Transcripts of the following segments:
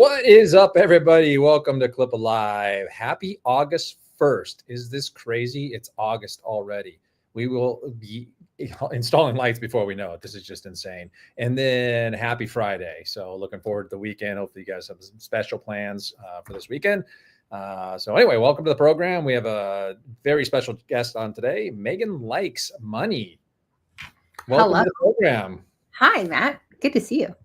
What is up, everybody? Welcome to CLIPA Live. Happy August 1st. Is this crazy? It's August already. We will be installing lights before we know it. This is just insane. And then happy Friday. So looking forward to the weekend. Hopefully you guys have some special plans for this weekend. So anyway, welcome to the program. We have a very special guest on today, Meaghan Likes Money. Welcome to the program. Hi, Matt. Good to see you.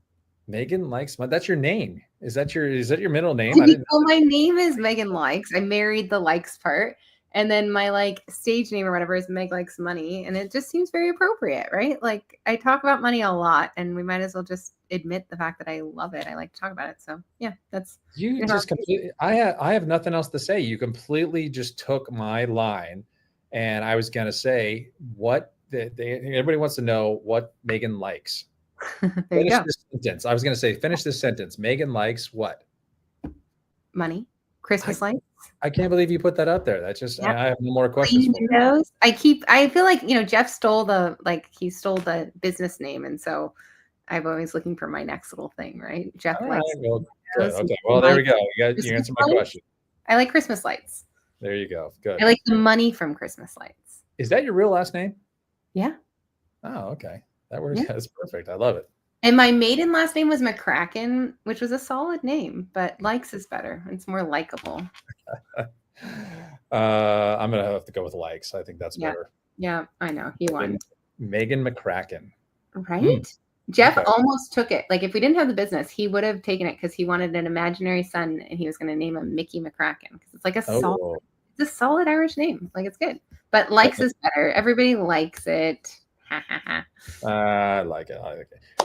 Meaghan Likes Money. That's your name. Is that your middle name? Well, my name is Meaghan Likes. I married the likes part. And then my stage name or whatever is Meg Likes Money. And it just seems very appropriate, right? Like I talk about money a lot and we might as well just admit the fact that I love it. I like to talk about it. So yeah, that's just completely, I have nothing else to say. You completely just took my line. And I was going to say everybody wants to know what Meaghan likes. Finish this sentence. I was going to say, finish this sentence. Meaghan likes what? Money. Christmas lights. I can't believe you put that up there. That's just, I have no more questions. Windows. I feel like, Jeff stole the business name. And so I'm always looking for my next little thing, right? Jeff likes. Well, good. Okay. Well, there we go. You answered my question. I like Christmas lights. There you go. Good. I like the money from Christmas lights. Is that your real last name? Yeah. Oh, okay. That works. Yeah. That's perfect. I love it. And my maiden last name was McCracken, which was a solid name, but Likes is better. It's more likable. I'm going to have to go with Likes. I think that's better. Yeah, I know. He won. Meaghan McCracken. Right? Jeff almost took it. Like if we didn't have the business, he would have taken it because he wanted an imaginary son and he was going to name him Mickey McCracken because it's like it's a solid Irish name. Like it's good. But Likes is better. Everybody likes it. I like it.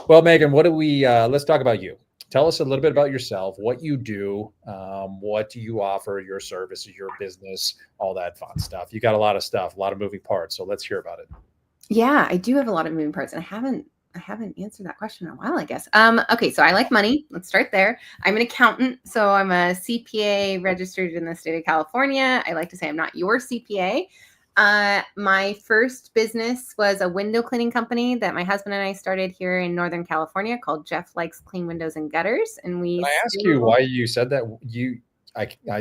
Well, Meaghan, what do we let's talk about you. Tell us a little bit about yourself, what you do, what do you offer, your services, your business, all that fun stuff. You got a lot of stuff, a lot of moving parts. So let's hear about it. Yeah, I do have a lot of moving parts and I haven't answered that question in a while, I guess. Okay, so I like money. Let's start there. I'm an accountant, so I'm a CPA registered in the state of California. I like to say I'm not your CPA. My first business was a window cleaning company that my husband and I started here in Northern California called Jeff Likes Clean Windows and Gutters. And Can I ask you why you said that?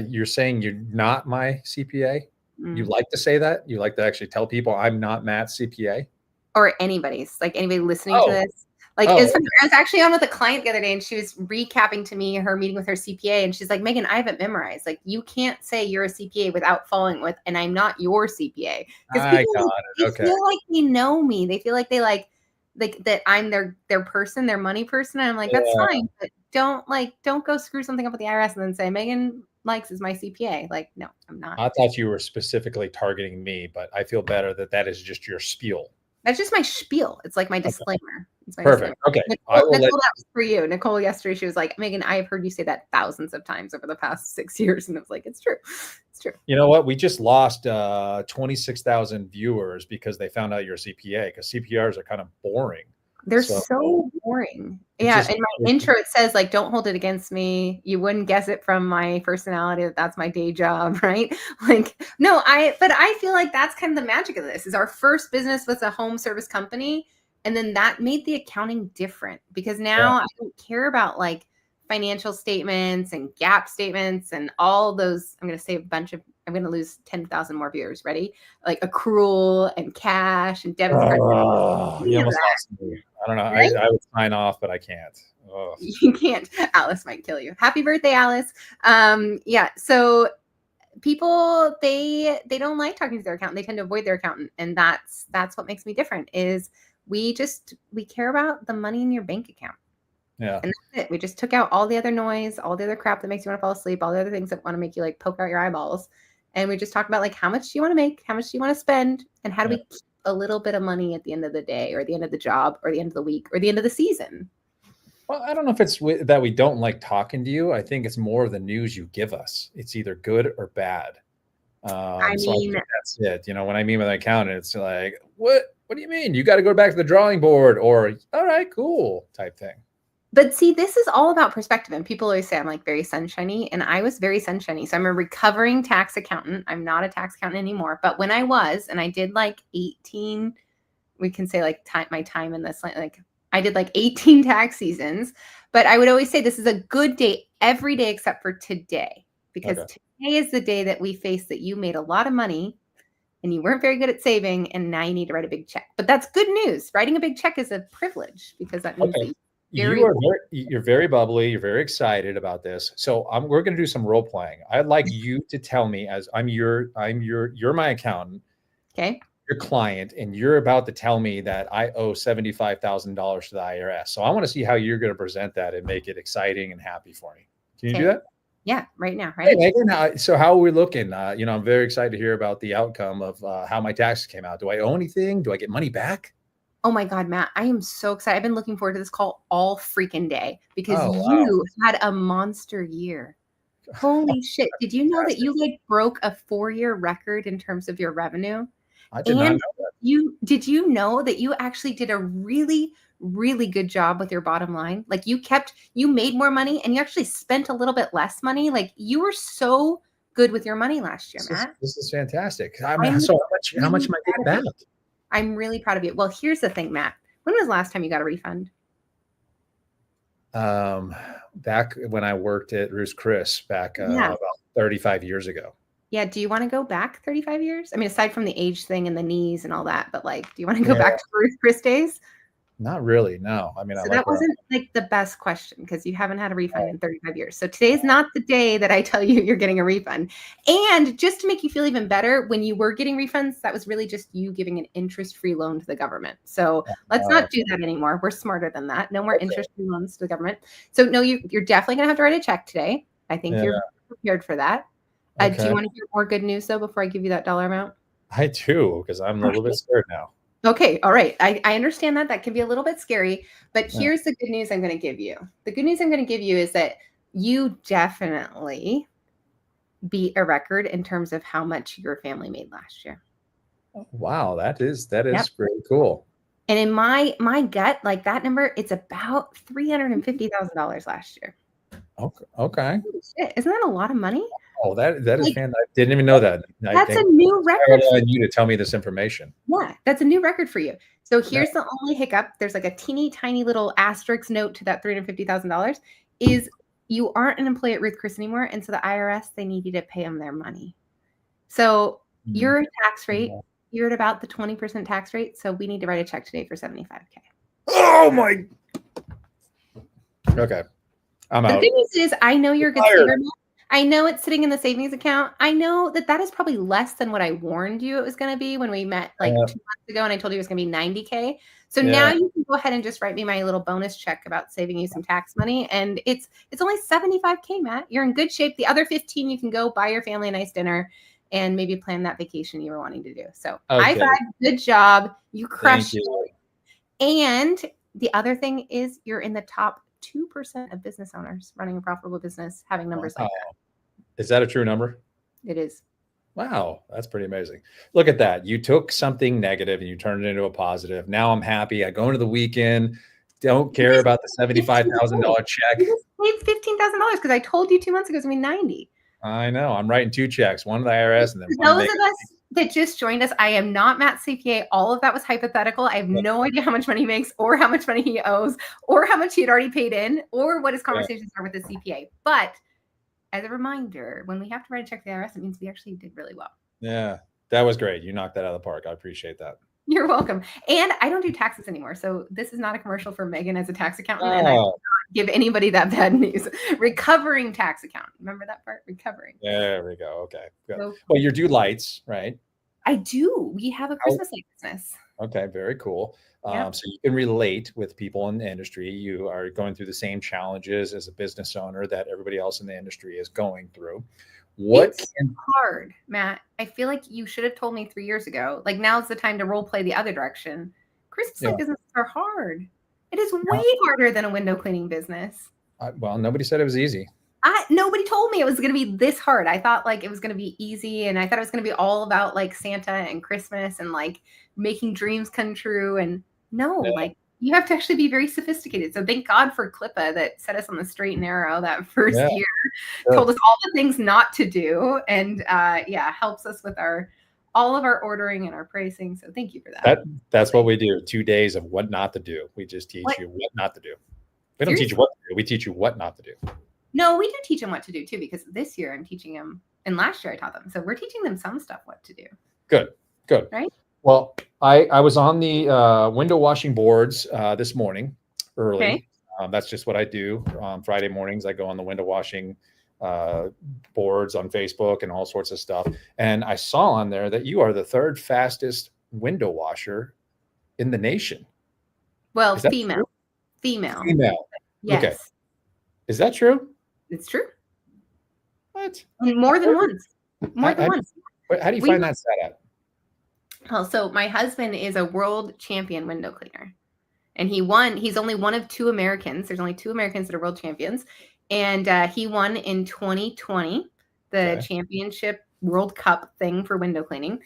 You're saying you're not my CPA? You like to say that? You like to actually tell people I'm not Matt's CPA? Or anybody's, like anybody listening to this. I was actually on with a client the other day and she was recapping to me her meeting with her CPA. And she's like, Meaghan, I haven't memorized. Like, you can't say you're a CPA without following with, and I'm not your CPA. Because people feel like they know me. They feel like they like that I'm their person, their money person. And I'm like, that's fine. But don't go screw something up with the IRS and then say, Meaghan Likes is my CPA. Like, no, I'm not. I thought you were specifically targeting me, but I feel better that is just your spiel. That's just my spiel. It's like my disclaimer. It's my Perfect. Disclaimer. Okay. Nicole, that was for you. Nicole yesterday, she was like, Meaghan, I have heard you say that thousands of times over the past 6 years. And I was like, it's true. It's true. You know what? We just lost 26,000 viewers because they found out you're a CPA because CPRs are kind of boring. They're so boring. Yeah. In my intro, it says don't hold it against me. You wouldn't guess it from my personality that's my day job, right? But I feel like that's kind of the magic of this is our first business was a home service company. And then that made the accounting different because now I don't care about financial statements and gap statements and all those. I'm going to say I'm going to lose 10,000 more viewers. Ready? Like accrual and cash and debit card. You almost lost me. I don't know. Right? I would sign off, but I can't. Oh. You can't. Alice might kill you. Happy birthday, Alice. So people, they don't like talking to their accountant. They tend to avoid their accountant. And that's what makes me different is we care about the money in your bank account. Yeah. And that's it. We just took out all the other noise, all the other crap that makes you want to fall asleep, all the other things that want to make you poke out your eyeballs. And we just talk about how much do you want to make, how much do you want to spend, and how do we keep a little bit of money at the end of the day or the end of the job or the end of the week or the end of the season. Well, I don't know if it's that we don't like talking to you. I think it's more of the news you give us. It's either good or bad. So I think that's it. When I mean with an accountant, it's like, what do you mean? You got to go back to the drawing board or, all right, cool type thing. But see, this is all about perspective. And people always say I'm very sunshiny. And I was very sunshiny. So I'm a recovering tax accountant. I'm not a tax accountant anymore. But when I was, and I did 18, we can say my time in this, I did like 18 tax seasons, but I would always say this is a good day every day except for today, because Okay. today is the day that we face that you made a lot of money and you weren't very good at saving, and now you need to write a big check. But that's good news. Writing a big check is a privilege, because that means Okay. that You're very bubbly. You're very excited about this. So we're going to do some role playing. I'd like you to tell me, as you're my accountant, okay. your client, and you're about to tell me that I owe $75,000 to the IRS. So I want to see how you're going to present that and make it exciting and happy for me. Can you do that? Yeah, right now. Hey, Ready? Meaghan, so how are we looking? I'm very excited to hear about the outcome of how my taxes came out. Do I owe anything? Do I get money back? Oh my God, Matt, I am so excited. I've been looking forward to this call all freaking day, because Oh, wow. you had a monster year. Holy shit. Did you know that Fantastic. you like broke a 4-year record in terms of your revenue? I did not And know that. did you know that you actually did a really, really good job with your bottom line? Like you made more money and you actually spent a little bit less money. Like you were so good with your money last year, Matt. This is fantastic. I'm So how much really am I proud getting of back? you. I'm really proud of you. Well, here's the thing, Matt. When was the last time you got a refund? Back when I worked at Ruth's Chris back Yeah. about 35 years ago. Yeah. Do you want to go back 35 years? I mean, aside from the age thing and the knees and all that, but like, do you want to go Yeah, back to Ruth Chris days? not really. No. I mean, I So like that where wasn't like the best question, because you haven't had a refund in 35 years. So today's not the day that I tell you you're getting a refund. And just to make you feel even better, when you were getting refunds, that was really just you giving an interest-free loan to the government. So let's not do that anymore. We're smarter than that. No more okay. interest-free loans to the government. So no, you're definitely going to have to write a check today. I think you're prepared for that. Do Okay. you want to hear more good news, though, before I give you that dollar amount? I do, because I'm a little bit scared now. Okay. All right. I understand that. That can be a little bit scary, but here's the good news I'm going to give you. The good news I'm going to give you is that you definitely beat a record in terms of how much your family made last year. Wow, that is pretty cool. And in my gut, like that number, it's about $350,000 last year. Okay. Shit, isn't that a lot of money? Oh, that is fantastic. I didn't even know that. That's a new record. I you to tell me this information. Yeah, that's a new record for you. So here's the only hiccup. There's like a teeny tiny little asterisk note to that $350,000 is you aren't an employee at Ruth Chris anymore. And so the IRS, they need you to pay them their money. So your tax rate, you're at about the 20% tax rate. So we need to write a check today for $75K. Oh my. Okay. I'm out. The good news is I know you're a good saver. I know it's sitting in the savings account. I know that is probably less than what I warned you it was going to be when we met like 2 months ago, and I told you it was going to be $90K. So now you can go ahead and just write me my little bonus check about saving you some tax money. And it's only $75K, Matt. You're in good shape. The other 15, you can go buy your family a nice dinner and maybe plan that vacation you were wanting to do. So high five, good job. You crushed it. And the other thing is you're in the top 2% of business owners running a profitable business having numbers like that. Is that a true number? It is. Wow, that's pretty amazing. Look at that. You took something negative and you turned it into a positive. Now I'm happy. I go into the weekend, don't care about the $75,000 check. You just paid $15,000 because I told you 2 months ago it's going to be 90. I know. I'm writing 2 checks, one to the IRS and then one those of us that just joined us, I am not Matt CPA. All of that was hypothetical. I have no idea how much money he makes or how much money he owes or how much he had already paid in or what his conversations are with the CPA. But as a reminder, when we have to write a check to the IRS, it means we actually did really well. Yeah, that was great. You knocked that out of the park. I appreciate that. You're welcome. And I don't do taxes anymore. So this is not a commercial for Meaghan as a tax accountant. And I will not give anybody that bad news. Recovering tax accountant. Remember that part? Recovering. There we go. Okay. Good. Well, you do lights, right? I do. We have a Christmas light business. Okay. Very cool. So you can relate with people in the industry. You are going through the same challenges as a business owner that everybody else in the industry is going through. It's hard, Matt. I feel like you should have told me 3 years ago. Like now's the time to role play the other direction. Christmas light businesses are hard. It is way harder than a window cleaning business. Well, nobody said it was easy. Nobody told me it was going to be this hard. I thought like it was going to be easy, and I thought it was going to be all about like Santa and Christmas and like making dreams come true. And like you have to actually be very sophisticated. So thank God for CLIPA that set us on the straight and narrow that first year, told us all the things not to do, and helps us with our all of our ordering and our pricing. So thank you for that. That's what we do. 2 days of what not to do. We just teach you what not to do. We don't teach you what to do. We teach you what not to do. No, we do teach them what to do too, because this year I'm teaching them, and last year I taught them. So we're teaching them some stuff what to do. Good. Right? Well, I was on the window washing boards this morning early. Okay. That's just what I do on Friday mornings. I go on the window washing boards on Facebook and all sorts of stuff. And I saw on there that you are the 3rd fastest window washer in the nation. Well, female. Yes. Okay. Is that true? It's true. What? More than once. More than once. How do you find that stat out? Oh, so my husband is a world champion window cleaner. And he won. He's only one of 2 Americans. There's only 2 Americans that are world champions. And he won in 2020, the championship World Cup thing for window cleaning.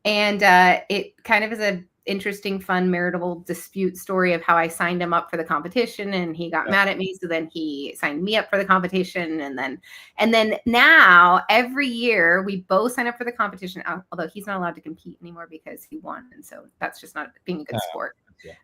And it kind of is a interesting, fun, marital dispute story of how I signed him up for the competition and he got mad at me. So then he signed me up for the competition. And then now every year we both sign up for the competition, although he's not allowed to compete anymore because he won. And so that's just not being a good sport.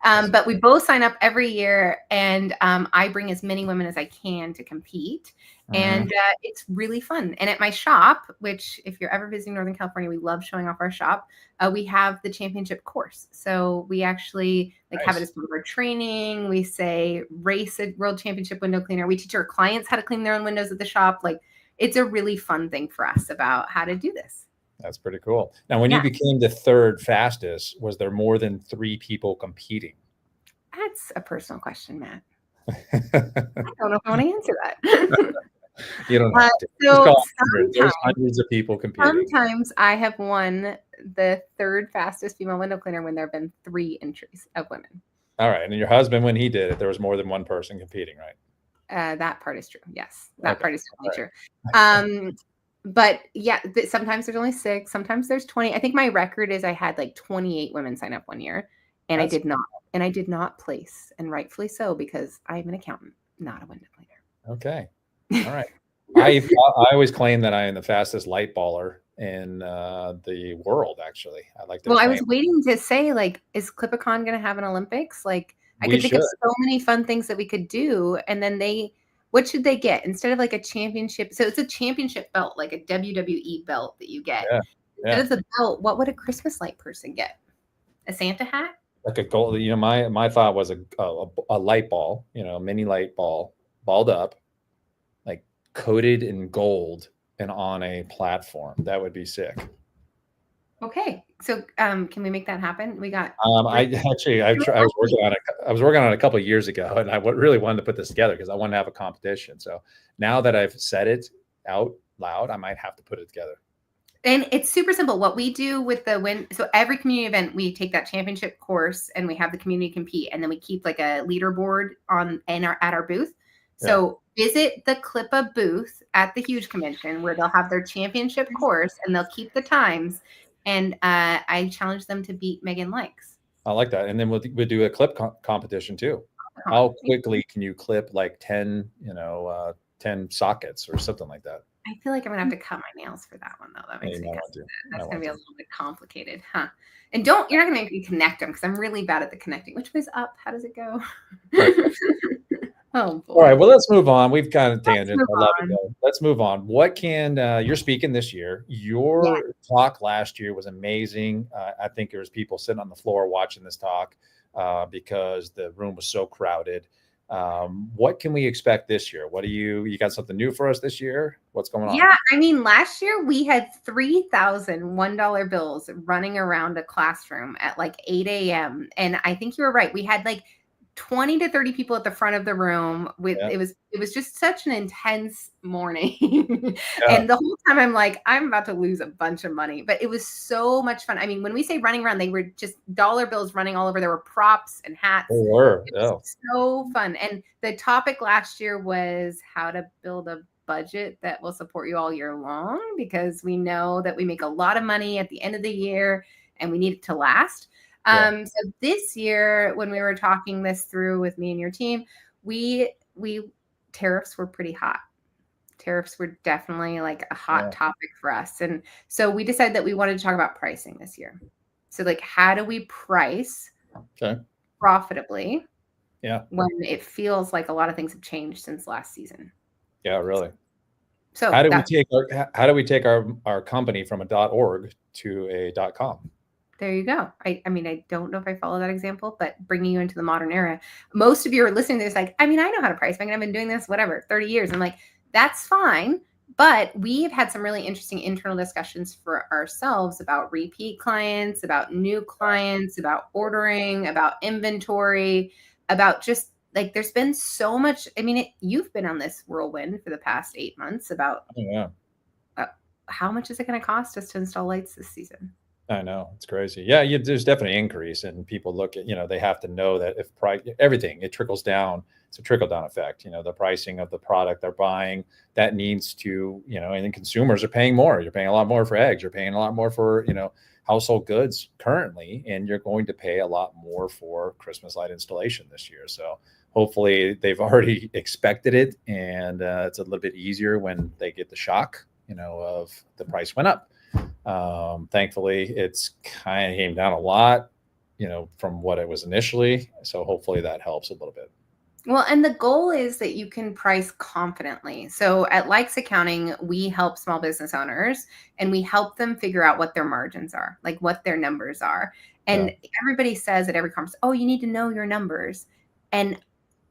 But we both sign up every year, and I bring as many women as I can to compete. And it's really fun. And at my shop, which if you're ever visiting Northern California, we love showing off our shop. We have the championship course. So we actually have it as part of our training. We say race a world championship window cleaner. We teach our clients how to clean their own windows at the shop. It's a really fun thing for us about how to do this. That's pretty cool. Now, when you became the 3rd fastest, was there more than 3 people competing? That's a personal question, Matt. I don't know if I want to answer that. You don't have to. So there's hundreds of people competing. Sometimes I have won the 3rd fastest female window cleaner when there have been 3 entries of women. All right. And your husband, when he did it, there was more than 1 person competing, right? That part is true. Yes. That part is totally true. But yeah, sometimes there's only 6, sometimes there's 20. I think my record is I had 28 women sign up one year, and I did not place, and rightfully so, because I'm an accountant, not a window cleaner. Okay. All right. I always claim that I am the fastest light baller in the world, actually. I was waiting to say, is CLIPA Con going to have an Olympics? I could think of so many fun things that we could do, and then what should they get instead of a championship? So it's a championship belt, like a WWE belt that you get. Instead of the belt, what would a Christmas light person get? A Santa hat? Like a gold. My thought was a light ball, mini light ball, balled up, coated in gold and on a platform. That would be sick. Okay, so can we make that happen? We got. I was working on it. I was working on it a couple of years ago, and I really wanted to put this together because I wanted to have a competition. So now that I've said it out loud, I might have to put it together. And it's super simple. What we do with so every community event, we take that championship course and we have the community compete, and then we keep a leaderboard at our booth. So visit the CLIPA booth at the huge convention where they'll have their championship course and they'll keep the times. And I challenge them to beat Meaghan Likes. I like that. And then we'll do a clip competition too. How quickly can you clip 10 sockets or something like that? I feel like I'm gonna have to cut my nails for that one though. That makes me that's gonna be a little bit complicated, huh? And you're not gonna make me connect them because I'm really bad at the connecting. Which way's up? How does it go? Oh boy. All right, well, let's move on. We've kind of tangent. I love it though. Let's move on. What can you're speaking this year? Your talk last year was amazing. I think there was people sitting on the floor watching this talk because the room was so crowded. What can we expect this year? What do you got something new for us this year? What's going on? Yeah, I mean, last year we had 3,000 $1 bills running around a classroom at 8 a.m. And I think you were right. We had 20 to 30 people at the front of the room it was just such an intense morning. And the whole time I'm about to lose a bunch of money, but it was so much fun. I mean, when we say running around, they were just dollar bills running all over. There were props and hats. They were. It was so fun. And the topic last year was how to build a budget that will support you all year long, because we know that we make a lot of money at the end of the year and we need it to last. So this year, when we were talking this through with me and your team, tariffs were pretty hot. tariffs were definitely like a hot topic for us. And so we decided that we wanted to talk about pricing this year. So like, how do we price profitably? Yeah. When it feels like a lot of things have changed since last season. Yeah, really. So how do we take our company from a .org to a .com? There you go. I mean, I don't know if I follow that example, but bringing you into the modern era, most of you are listening to this like, I mean, I know how to price. I've been doing this, whatever, 30 years. I'm like, that's fine. But we've had some really interesting internal discussions for ourselves about repeat clients, about new clients, about ordering, about inventory, about just like, there's been so much. I mean, you've been on this whirlwind for the past 8 months about how much is it going to cost us to install lights this season? I know, it's crazy. Yeah, there's definitely an increase, and people look at, they have to know that if everything, it trickles down. It's a trickle down effect. The pricing of the product they're buying, that needs to, and then consumers are paying more. You're paying a lot more for eggs. You're paying a lot more for, household goods currently, and you're going to pay a lot more for Christmas light installation this year. So hopefully they've already expected it, and it's a little bit easier when they get the shock, of the price went up. Thankfully, it's kind of came down a lot, from what it was initially. So hopefully that helps a little bit. Well, and the goal is that you can price confidently. So at Likes Accounting, we help small business owners and we help them figure out what their margins are, like what their numbers are. And everybody says at every conference, oh, you need to know your numbers. And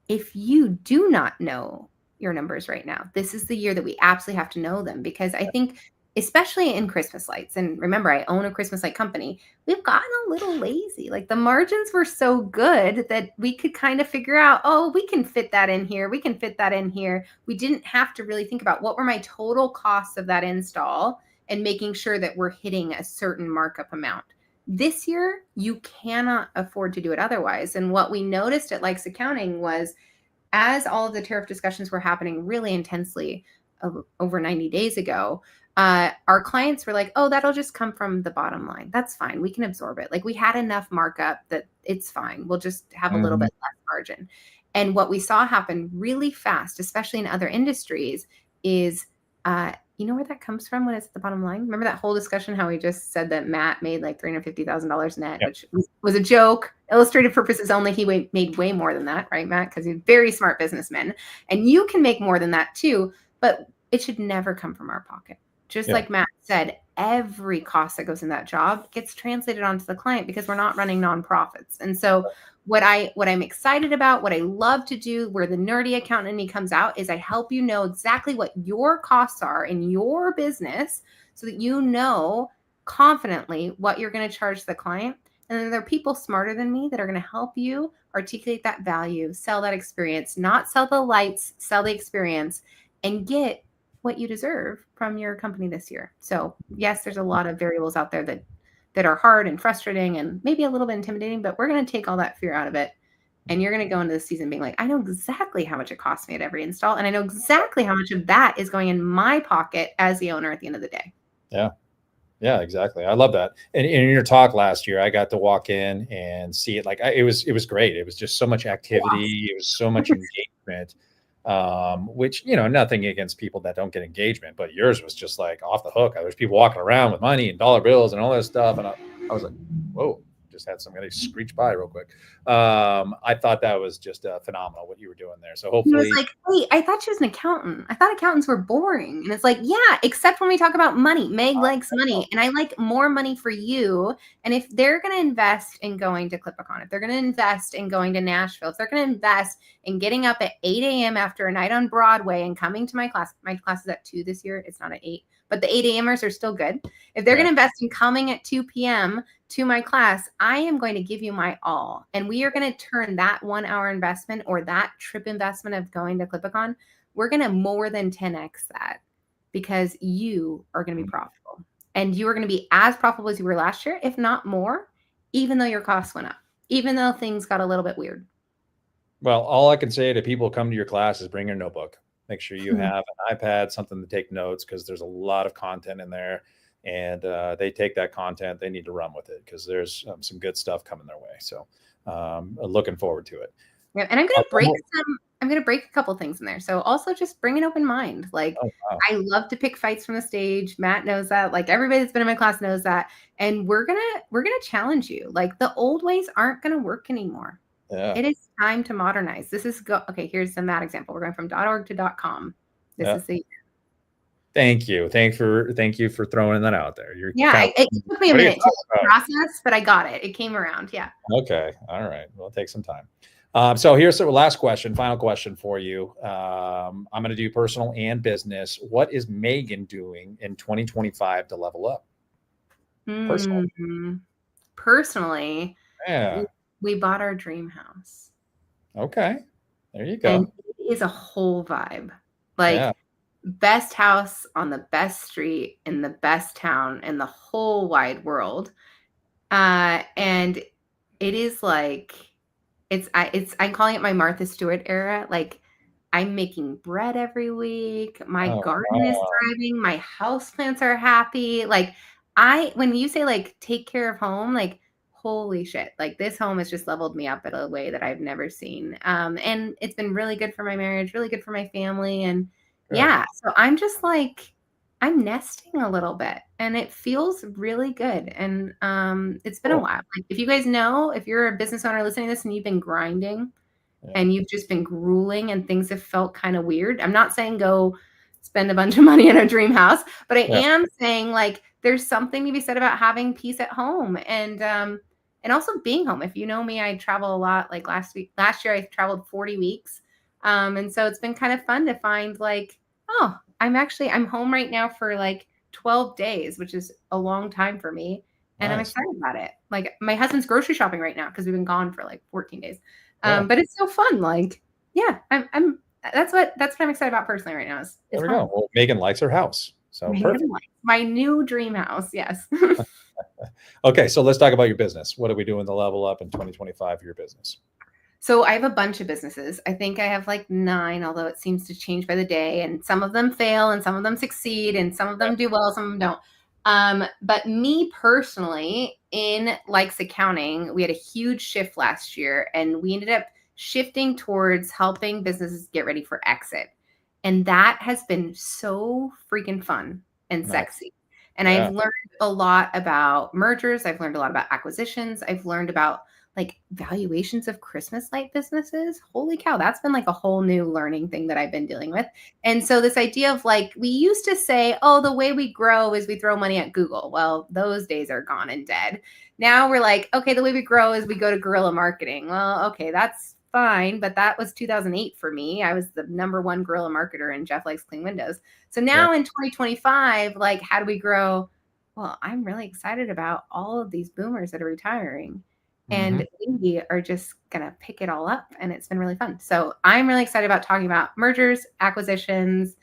if you do not know your numbers right now, this is the year that we absolutely have to know them, because I think, especially in Christmas lights, and remember, I own a Christmas light company, we've gotten a little lazy. Like the margins were so good that we could kind of figure out, oh, we can fit that in here. We can fit that in here. We didn't have to really think about what were my total costs of that install and making sure that we're hitting a certain markup amount. This year, you cannot afford to do it otherwise. And what we noticed at Likes Accounting was, as all of the tariff discussions were happening really intensely over 90 days ago, our clients were like, oh, that'll just come from the bottom line. That's fine. We can absorb it. Like we had enough markup that it's fine. We'll just have a little bit less margin. And what we saw happen really fast, especially in other industries, is, you know where that comes from when it's at the bottom line? Remember that whole discussion, how we just said that Matt made like $350,000 net, which was a joke, illustrative purposes only. He made way more than that, right, Matt? Because he's a very smart businessman. And you can make more than that too, but it should never come from our pocket. Just like Matt said, every cost that goes in that job gets translated onto the client, because we're not running nonprofits. And so what I'm excited about, what I love to do, where the nerdy accountant in me comes out, is I help you know exactly what your costs are in your business so that you know confidently what you're going to charge the client. And then there are people smarter than me that are going to help you articulate that value, sell that experience, not sell the lights, sell the experience, and get what you deserve from your company this year. So yes, there's a lot of variables out there that are hard and frustrating and maybe a little bit intimidating, but we're going to take all that fear out of it. And you're going to go into the season being like, I know exactly how much it costs me at every install. And I know exactly how much of that is going in my pocket as the owner at the end of the day. Yeah. Yeah, exactly. I love that. And in your talk last year, I got to walk in and see it. Like it was great. It was just so much activity. It was so much engagement. Which, nothing against people that don't get engagement, but yours was just like off the hook. There's people walking around with money and dollar bills and all that stuff. And I was like, whoa, just had somebody screech by real quick. I thought that was just phenomenal what you were doing there. So hopefully, he was like, wait, I thought she was an accountant. I thought accountants were boring. And it's like, yeah, except when we talk about money. Meg likes money, and I like more money for you. And if they're going to invest in going to CLIPA Con, if they're going to invest in going to Nashville, if they're going to invest in getting up at 8 a.m. after a night on Broadway and coming to my class is at 2 this year. It's not at 8, but the 8 a.m.ers are still good. If they're going to invest in coming at 2 p.m. to my class, I am going to give you my all. And we are going to turn that 1 hour investment or that trip investment of going to CLIPA Con, we're going to more than 10x that, because you are going to be profitable. And you are going to be as profitable as you were last year, if not more, even though your costs went up, even though things got a little bit weird. Well, all I can say to people who come to your class is bring your notebook. Make sure you have an iPad, something to take notes, because there's a lot of content in there. And they take that content, they need to run with it, because there's some good stuff coming their way. So looking forward to it. Yeah, and I'm gonna break a couple things in there. So also just bring an open mind. Like Oh, wow. I love to pick fights from the stage. Matt knows that. Like everybody that's been in my class knows that. And we're gonna challenge you. Like the old ways aren't gonna work anymore. Yeah. It is time to modernize. Okay, here's the Matt example. We're going from .org to .com. This Yeah. is the Thank you. Thank you for throwing that out there. You're yeah. kind of, It took me a what are you minute to talking about? process, but I got it. It came around. Yeah. Okay. All right. Well, take some time. So here's the last question, final question for you. I'm going to do personal and business. What is Meaghan doing in 2025 to level up? Personal. Personally, Yeah. we bought our dream house. Okay. There you And go. it is a whole vibe. Like Yeah. best house on the best street in the best town in the whole wide world. And it is like I'm calling it my Martha Stewart era. Like I'm making bread every week. My Oh, garden is wow. thriving. My houseplants are happy. Like when you say like take care of home, like holy shit, like this home has just leveled me up in a way that I've never seen. And it's been really good for my marriage, really good for my family. And Good. yeah, so I'm just like, I'm nesting a little bit and it feels really good. And it's been a Cool. while. Like if you guys know, if you're a business owner listening to this and you've been grinding, Yeah. and you've just been grueling and things have felt kind of weird. I'm not saying go spend a bunch of money in a dream house, but I Yeah. am saying like there's something to be said about having peace at home and also being home. If you know me, I travel a lot. Like last year I traveled 40 weeks. And so it's been kind of fun to find like, oh, I'm home right now for like 12 days, which is a long time for me. And I'm Nice. excited about it. Like my husband's grocery shopping right now because we've been gone for like 14 days. Yeah. But it's so fun. Like, yeah, I'm that's what I'm excited about personally right now is There we home. go. Well, Meaghan likes her house. So perfect. My new dream house. Yes. Okay. So let's talk about your business. What are we doing to level up in 2025 for your business? So I have a bunch of businesses. I think I have like 9, although it seems to change by the day. And some of them fail and some of them succeed and some of them do well, some of them don't. But me personally, in Likes Accounting, we had a huge shift last year and we ended up shifting towards helping businesses get ready for exit. And that has been so freaking fun and Nice. sexy. And Yeah. I've learned a lot about mergers. I've learned a lot about acquisitions. I've learned about like valuations of Christmas light businesses. Holy cow, that's been like a whole new learning thing that I've been dealing with. And so this idea of like, we used to say, oh, the way we grow is we throw money at Google. Well, those days are gone and dead. Now we're like, okay, the way we grow is we go to guerrilla marketing. Well, okay, that's fine, but that was 2008 for me. I was the #1 guerrilla marketer in Jeff Likes Clean Windows. So now in 2025, like, how do we grow? Well, I'm really excited about all of these boomers that are retiring. Mm-hmm. And we are just going to pick it all up. And it's been really fun. So I'm really excited about talking about mergers, acquisitions,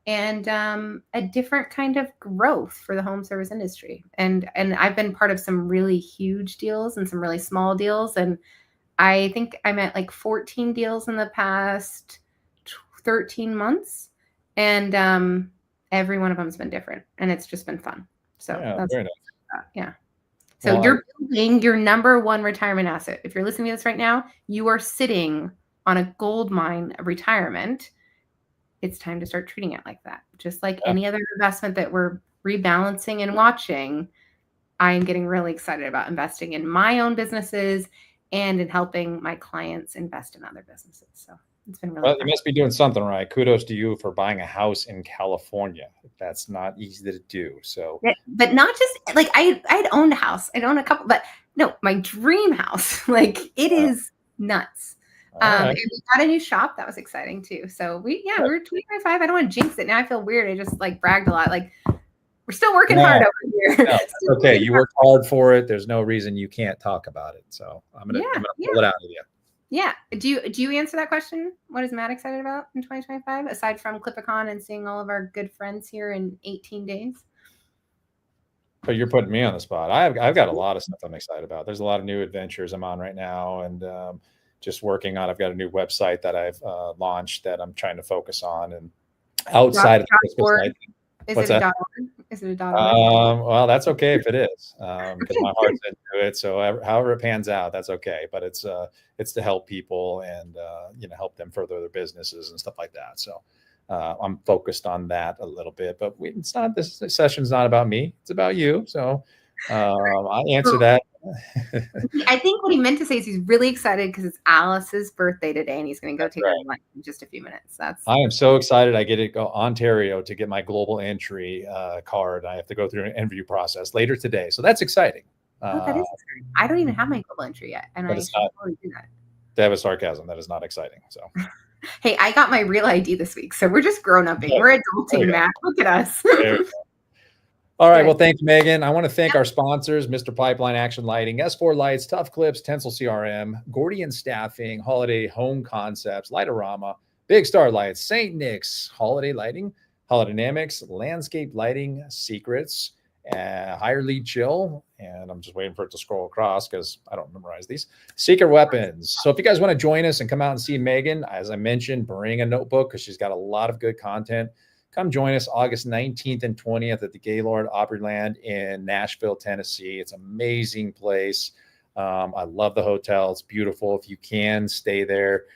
and a different kind of growth for the home service industry. And I've been part of some really huge deals and some really small deals. And I think I'm at like 14 deals in the past 13 months. And every one of them has been different. And it's just been fun. So Yeah, that's, very nice. yeah. So Well, you're building your #1 retirement asset. If you're listening to this right now, you are sitting on a gold mine of retirement. It's time to start treating it like that. Just like any other investment that we're rebalancing and watching, I am getting really excited about investing in my own businesses and in helping my clients invest in other businesses. So it's been really well, fun. you must be doing something right. Kudos to you for buying a house in California. That's not easy to do. So, But not just like I'd owned a house. I'd owned a couple, but no, my dream house, like it is nuts. right. And we got a new shop. That was exciting too. So we're 25. I don't want to jinx it. Now I feel weird. I just like bragged a lot. Like we're still working hard over here. No, okay. You worked hard for it. There's no reason you can't talk about it. So I'm gonna pull it out of you. Yeah. Do you answer that question? What is Matt excited about in 2025 aside from CLIPA Con and seeing all of our good friends here in 18 days? But you're putting me on the spot. I've got a lot of stuff I'm excited about. There's a lot of new adventures I'm on right now, and just working on. I've got a new website that I've launched that I'm trying to focus on, and outside of Christmas. Is it a .org? Is it a daughter? Well, that's okay if it is, because Okay, my good. heart's into it. So however it pans out, that's okay. But it's to help people and help them further their businesses and stuff like that. So I'm focused on that a little bit. But it's not, this session's not about me. It's about you. So I'll answer that. I think what he meant to say is he's really excited because it's Alice's birthday today, and he's going to go That's take her right. to lunch in just a few minutes. I am so excited. I get to go Ontario to get my global entry card. I have to go through an interview process later today. So that's exciting. Oh, that is exciting. I don't even have my global entry yet, and I should probably do that. That was sarcasm. That is not exciting. So, hey, I got my real ID this week, so we're just grown up. We're adulting, Matt. Look at us. All right. Well, thanks, Meaghan. I want to thank our sponsors, Mr. Pipeline Action Lighting, S4 Lights, Tough Clips, Tencel CRM, Gordian Staffing, Holiday Home Concepts, Lightorama, Big Star Lights, St. Nick's, Holiday Lighting, Holodynamics, Landscape Lighting, Secrets, Higher Lead Chill, and I'm just waiting for it to scroll across because I don't memorize these. Secret Weapons. So if you guys want to join us and come out and see Meaghan, as I mentioned, bring a notebook because she's got a lot of good content. Come join us August 19th and 20th at the Gaylord Opryland in Nashville, Tennessee. It's an amazing place. I love the hotel. It's beautiful. If you can, stay there.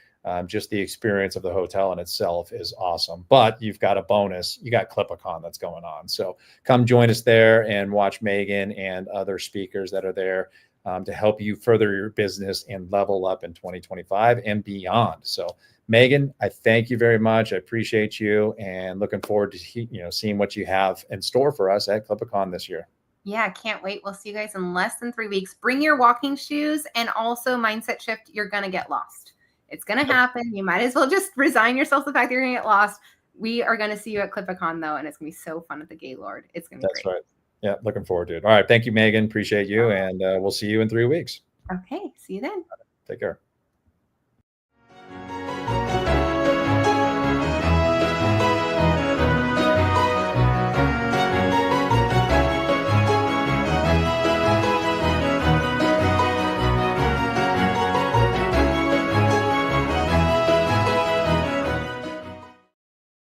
Just the experience of the hotel in itself is awesome. But you've got a bonus. You got CLIPA Con that's going on. So come join us there and watch Meaghan and other speakers that are there to help you further your business and level up in 2025 and beyond. So Meaghan, I thank you very much. I appreciate you and looking forward to seeing what you have in store for us at CLIPA Con this year. Yeah, can't wait. We'll see you guys in less than 3 weeks. Bring your walking shoes and also mindset shift. You're going to get lost. It's going to happen. You might as well just resign yourself to the fact that you're going to get lost. We are going to see you at CLIPA Con, though, and it's going to be so fun at the Gaylord. It's going to be great. That's right. Yeah, looking forward to it. All right. Thank you, Meaghan. Appreciate you, and we'll see you in 3 weeks. Okay. See you then. Take care.